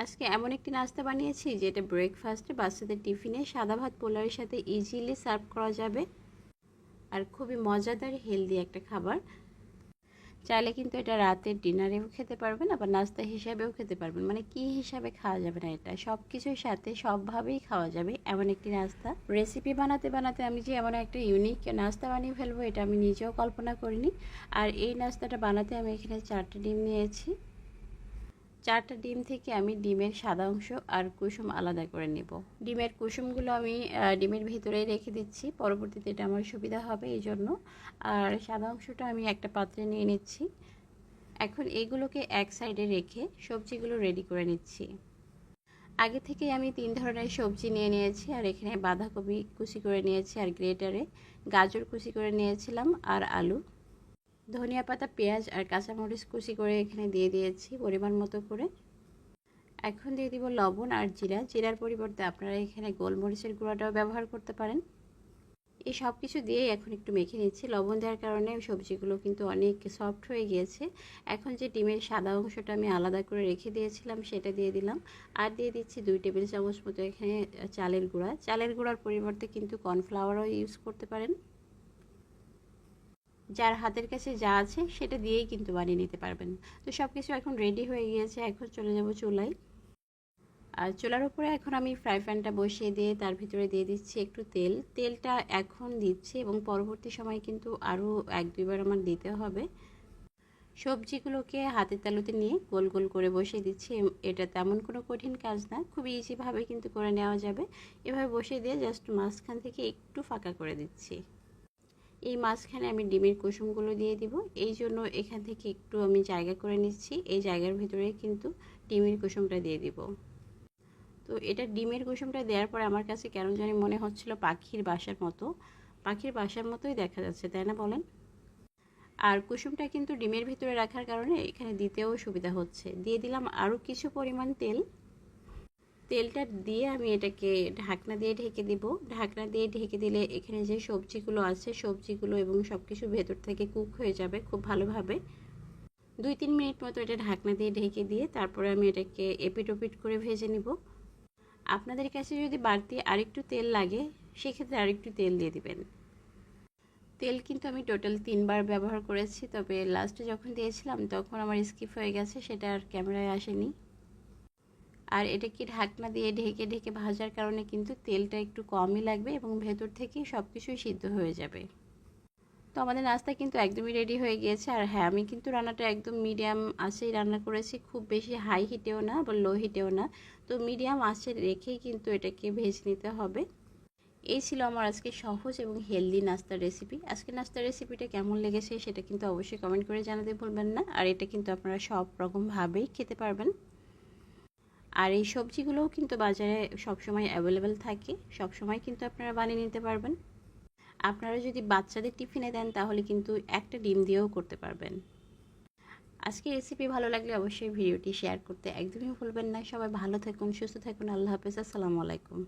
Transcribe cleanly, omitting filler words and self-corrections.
আজকে এমন একটি নাস্তা বানিয়েছি যেটা ব্রেকফাস্টে বাচ্চাদের টিফিনে সাদা ভাত পোলাওয়ের সাথে ইজিলি সার্ভ করা যাবে আর খুবই মজাদার হেলদি একটা খাবার। চাইলে কিন্তু এটা রাতের ডিনারেও খেতে পারবেন, আবার নাস্তা হিসাবেও খেতে পারবেন। মানে কি হিসাবে খাওয়া যাবে না, এটা সব কিছুর সাথে সবভাবেই খাওয়া যাবে এমন একটি নাস্তা। রেসিপি বানাতে বানাতে আমি যে এমন একটা ইউনিক নাস্তা বানিয়ে ফেলবো এটা আমি নিজেও কল্পনা করিনি। আর এই নাস্তাটা বানাতে আমি এখানে 4টা ডিম নিয়েছি। 4টা ডিম থেকে আমি ডিমের সাদা অংশ আর কুসুম আলাদা করে নেব। ডিমের কুসুমগুলো আমি ডিমের ভিতরেই রেখে দিচ্ছি, পরবর্তীতে এটা আমার সুবিধা হবে এই জন্য। আর সাদা অংশটা আমি একটা পাত্রে নিয়ে নিচ্ছি। এখন এগুলোকে এক সাইডে রেখে সবজিগুলো রেডি করে নিচ্ছি। আগে থেকে আমি 3 ধরনের সবজি নিয়ে নিয়েছি, আর এখানে বাঁধাকপি কুচি করে নিয়েছি, আর গ্রেটারে গাজর কুচি করে নিয়েছিলাম, আর আলু, ধনিয়া পাতা, পেঁয়াজ আর কাঁচামরিচ কুচি করে এখানে দিয়ে দিয়েছি পরিমাণ মতো করে। এখন দিয়ে দিব লবণ আর জিরা। জিরার পরিবর্তে আপনারা এখানে গোলমরিচের গুঁড়াটাও ব্যবহার করতে পারেন। এই সব কিছু দিয়েই এখন একটু মেখে নিচ্ছি। লবণ দেওয়ার কারণে সবজিগুলো কিন্তু অনেক সফট হয়ে গিয়েছে। এখন যে ডিমের সাদা অংশটা আমি আলাদা করে রেখে দিয়েছিলাম সেটা দিয়ে দিলাম, আর দিয়ে দিচ্ছি 2 টেবিল চামচ মতো এখানে চালের গুঁড়া। চালের গুঁড়ার পরিবর্তে কিন্তু কর্নফ্লাওয়ারও ইউজ করতে পারেন। যার হাতের কাছে যা আছে সেটা দিয়েই কিন্তু বানিয়ে নিতে পারবেন। তো সব কিছু এখন রেডি হয়ে গিয়েছে, এখন চলে যাব চুলায়। আর চুলার উপরে এখন আমি ফ্রাই প্যানটা বসিয়ে দিয়ে তার ভিতরে দিয়ে দিচ্ছি একটু তেল। তেলটা এখন দিচ্ছি এবং পরবর্তী সময় কিন্তু আরও 1-2 বার আমার দিতে হবে। সবজিগুলোকে হাতের তালুতে নিয়ে গোল গোল করে বসিয়ে দিচ্ছি। এটা তেমন কোনো কঠিন কাজ না, খুব ইজিভাবে কিন্তু করে নেওয়া যাবে। এভাবে বসিয়ে দিয়ে জাস্ট মাঝখান থেকে একটু ফাঁকা করে দিচ্ছি। এই মাঝখানে আমি ডিমের কুসুমগুলো দিয়ে দিব, এই জন্য এখান থেকে একটু আমি জায়গা করে নিচ্ছি। এই জায়গার ভিতরে কিন্তু ডিমের কুসুমটা দিয়ে দিব। তো এটা ডিমের কুসুমটা দেওয়ার পরে আমার কাছে কেন জানি মনে হচ্ছিল পাখির বাসার মতো, পাখির বাসার মতোই দেখা যাচ্ছে, তাই না বলেন? আর কুসুমটা কিন্তু ডিমের ভিতরে রাখার কারণে এখানে দিতেও সুবিধা হচ্ছে। দিয়ে দিলাম আরও কিছু পরিমাণ তেল। তেলটা দিয়ে আমি এটাকে ঢাকনা দিয়ে ঢেকে দিব। ঢাকনা দিয়ে ঢেকে দিলে এখানে যে সবজিগুলো আছে সবজিগুলো এবং সব কিছু ভেতর থেকে কুক হয়ে যাবে খুব ভালোভাবে। 2-3 মিনিট মতো এটা ঢাকনা দিয়ে ঢেকে দিয়ে তারপরে আমি এটাকে এপিট ওপিট করে ভেজে নিব। আপনাদের কাছে যদি বাড়তি আরেকটু তেল লাগে সেক্ষেত্রে আরেকটু তেল দিয়ে দিবেন। তেল কিন্তু আমি টোটাল 3 বার ব্যবহার করেছি, তবে লাস্টে যখন দিয়েছিলাম তখন আমার স্কিপ হয়ে গেছে, সেটা আর ক্যামেরায় আসেনি। আর এটাকে ঢাকনা দিয়ে ঢেকে ঢেকে ভাজার কারণে কিন্তু তেলটা একটু কমই লাগবে এবং ভেতর থেকে সব কিছুই সিদ্ধ হয়ে যাবে। তো আমাদের নাস্তা কিন্তু একদমই রেডি হয়ে গিয়েছে। আর হ্যাঁ, আমি কিন্তু রান্নাটা একদম মিডিয়াম আঁচেই রান্না করেছি, খুব বেশি হাই হিটেও না বা লো হিটেও না। তো মিডিয়াম আঁচে রেখেই কিন্তু এটাকে ভেজে নিতে হবে। এই ছিল আমার আজকে সহজ এবং হেলদি নাস্তার রেসিপি। আজকে নাস্তার রেসিপিটা কেমন লেগেছে সেটা কিন্তু অবশ্যই কমেন্ট করে জানাতে ভুলবেন না। আর এটা কিন্তু আপনারা সব রকমভাবেই খেতে পারবেন। আর এই সবজিগুলোও কিন্তু বাজারে সবসময় অ্যাভেলেবেল থাকে, সবসময় কিন্তু আপনারা বানিয়ে নিতে পারবেন। আপনারা যদি বাচ্চাদের টিফিনে দেন তাহলে কিন্তু একটা ডিম দিয়েও করতে পারবেন। আজকে রেসিপি ভালো লাগলে অবশ্যই ভিডিওটি শেয়ার করতে একদমই ভুলবেন না। সবাই ভালো থাকুন, সুস্থ থাকুন। আল্লাহ হাফেজ, আসসালামু আলাইকুম।